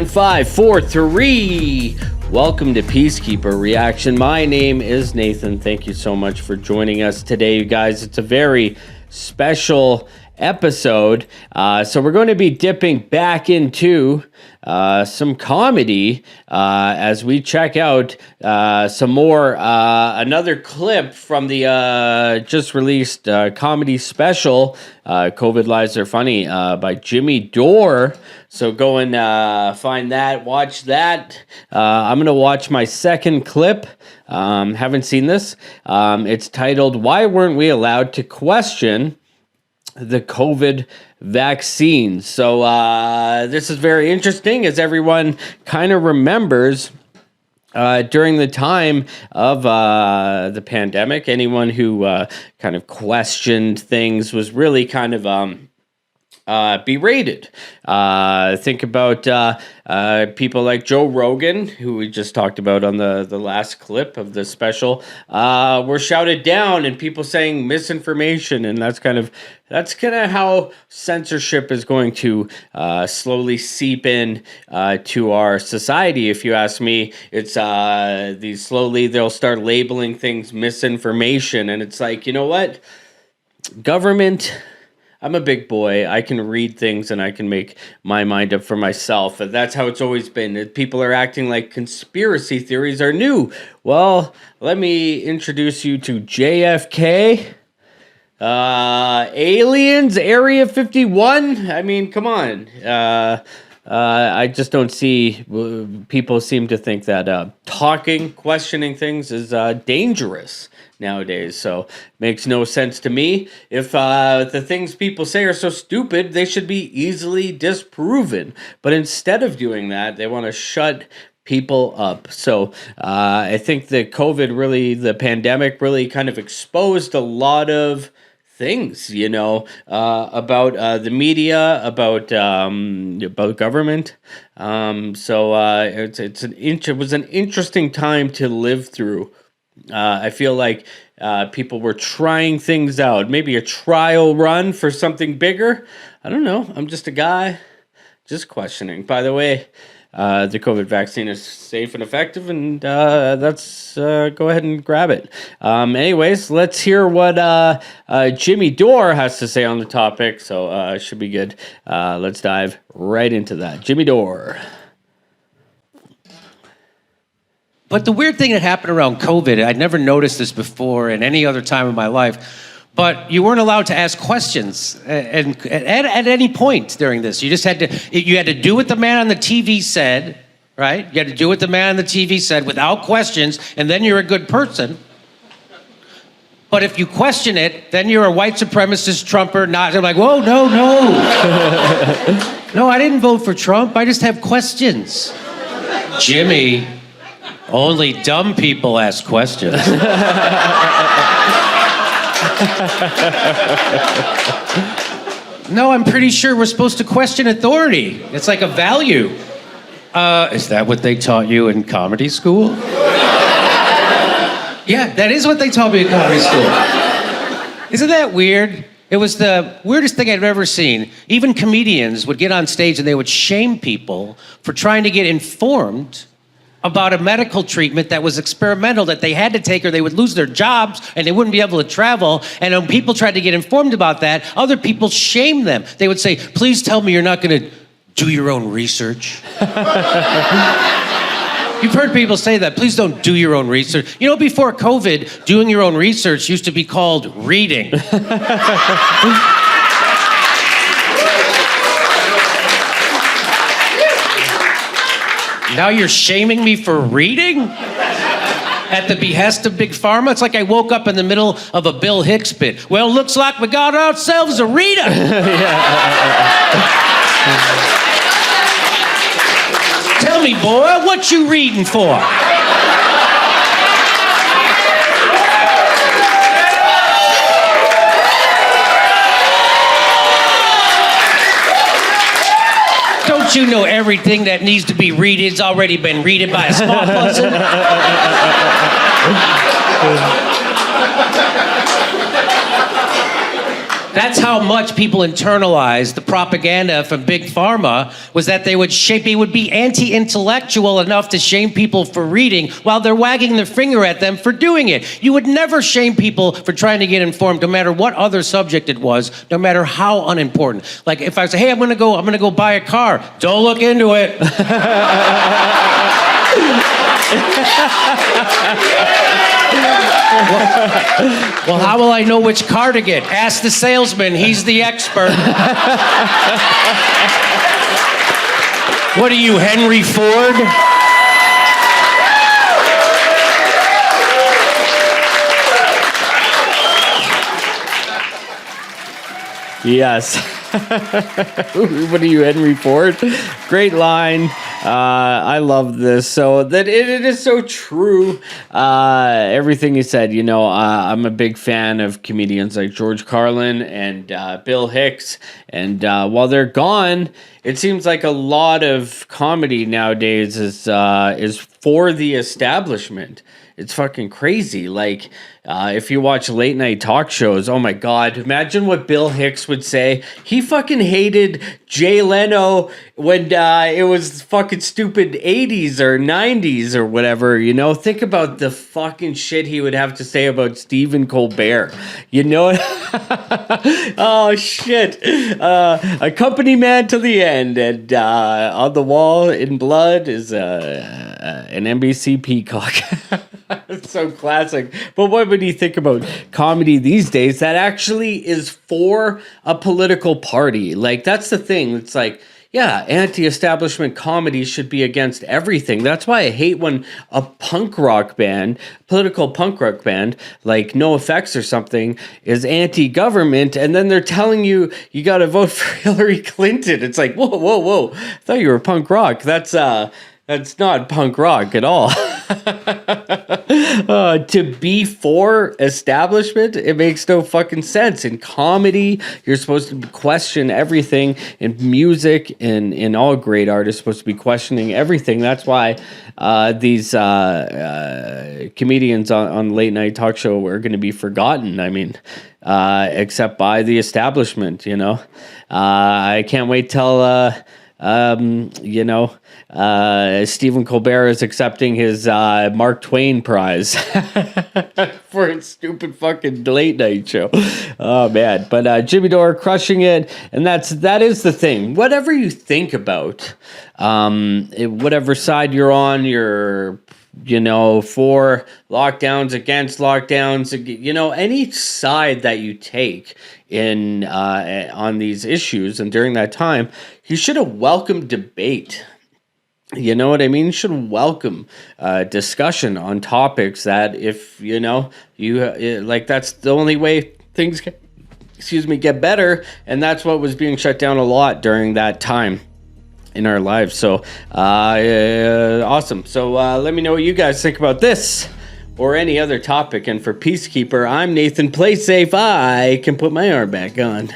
5, 4, 3. Welcome to PeaceKeeper Reaction. My name is Nathan. Thank you so much for joining us today, you guys. It's a very special episode. So we're going to be dipping back into some comedy as we check out some more, another clip from the just released comedy special, COVID Lives Are Funny, by Jimmy Dore. So go and find that, watch that. I'm going to watch my second clip. Haven't seen this. It's titled, "Why Weren't We Allowed to Question the COVID Vaccine?" So this is very interesting, as everyone kind of remembers during the time of the pandemic, anyone who kind of questioned things was really kind of berated. Think about people like Joe Rogan, who we just talked about on the last clip of the special, were shouted down, and people saying misinformation, and that's kind of how censorship is going to slowly seep in to our society. If you ask me, it's they'll start labeling things misinformation, and it's like, you know what, government. I'm a big boy. I can read things and I can make my mind up for myself. And that's how it's always been. People are acting like conspiracy theories are new. Well, let me introduce you to JFK. Aliens, Area 51. I mean, come on. I just don't see, people seem to think that questioning things is dangerous nowadays, so makes no sense to me. If the things people say are so stupid, they should be easily disproven. But instead of doing that, they want to shut people up. So I think that the pandemic really kind of exposed a lot of things, about the media, about government. It was an interesting time to live through. I feel like people were trying things out, maybe a trial run for something bigger. I don't know. I'm just a guy, just questioning. By the way, the COVID vaccine is safe and effective, and let's go ahead and grab it. Anyways, let's hear what Jimmy Dore has to say on the topic. So it should be good. Let's dive right into that. Jimmy Dore. But the weird thing that happened around COVID, I'd never noticed this before in any other time in my life, but you weren't allowed to ask questions and at any point during this. You just had to do what the man on the TV said, right? You had to do what the man on the TV said without questions, and then you're a good person. But if you question it, then you're a white supremacist Trumper. I'm like, whoa, no. No, I didn't vote for Trump. I just have questions. Jimmy, only dumb people ask questions. No, I'm pretty sure we're supposed to question authority. It's like a value. Is that what they taught you in comedy school? Yeah, that is what they taught me in comedy school. Isn't that weird? It was the weirdest thing I've ever seen. Even comedians would get on stage and they would shame people for trying to get informed about a medical treatment that was experimental, that they had to take or they would lose their jobs and they wouldn't be able to travel. And when people tried to get informed about that, other people shamed them. They would say, please tell me you're not going to do your own research. You've heard people say that. Please don't do your own research. Before COVID, doing your own research used to be called reading. Now you're shaming me for reading? At the behest of Big Pharma? It's like I woke up in the middle of a Bill Hicks bit. Well, looks like we got ourselves a reader. Tell me, boy, what you reading for? Don't you know everything that needs to be readed's already been readed by a smart person? That's how much people internalized the propaganda from Big Pharma, was that they would be anti-intellectual enough to shame people for reading while they're wagging their finger at them for doing it. You would never shame people for trying to get informed, no matter what other subject it was, no matter how unimportant. Like if I say, hey, I'm gonna go buy a car. Don't look into it. Well, how will I know which car to get? Ask the salesman. He's the expert. What are you, Henry Ford? Yes. What are you, Henry Ford? Great line. I love this. So that it is so true. Everything he said. I'm a big fan of comedians like George Carlin and Bill Hicks. And while they're gone, it seems like a lot of comedy nowadays is for the establishment. It's fucking crazy. Like, if you watch late night talk shows, oh my God, imagine what Bill Hicks would say. He fucking hated Jay Leno when it was fucking stupid 80s or 90s or whatever, Think about the fucking shit he would have to say about Stephen Colbert. Oh, shit. A company man to the end. And on the wall in blood is an NBC peacock. It's so classic. But what would you think about comedy these days that actually is for a political party? Like, that's the thing. It's like, yeah, anti-establishment comedy should be against everything. That's why I hate when a political punk rock band, like NoFX or something, is anti-government, and then they're telling you got to vote for Hillary Clinton. It's like, whoa. I thought you were punk rock. That's not punk rock at all. To be for establishment, it makes no fucking sense. In comedy, you're supposed to question everything. In music, in all great art is supposed to be questioning everything. That's why these comedians on late night talk show are going to be forgotten. I mean, except by the establishment. I can't wait till. Stephen Colbert is accepting his Mark Twain prize for his stupid fucking late night show. Oh man, but Jimmy Dore crushing it, and that is the thing. Whatever you think about, whatever side you're on, you're for lockdowns, against lockdowns, any side that you take in on these issues, and during that time, you should have welcomed debate. You know what I mean? You should welcome discussion on topics that if, you that's the only way things get better. And that's what was being shut down a lot during that time in our lives. So, awesome. So, let me know what you guys think about this or any other topic. And for PeaceKeeper, I'm Nathan. Play safe. I can put my arm back on.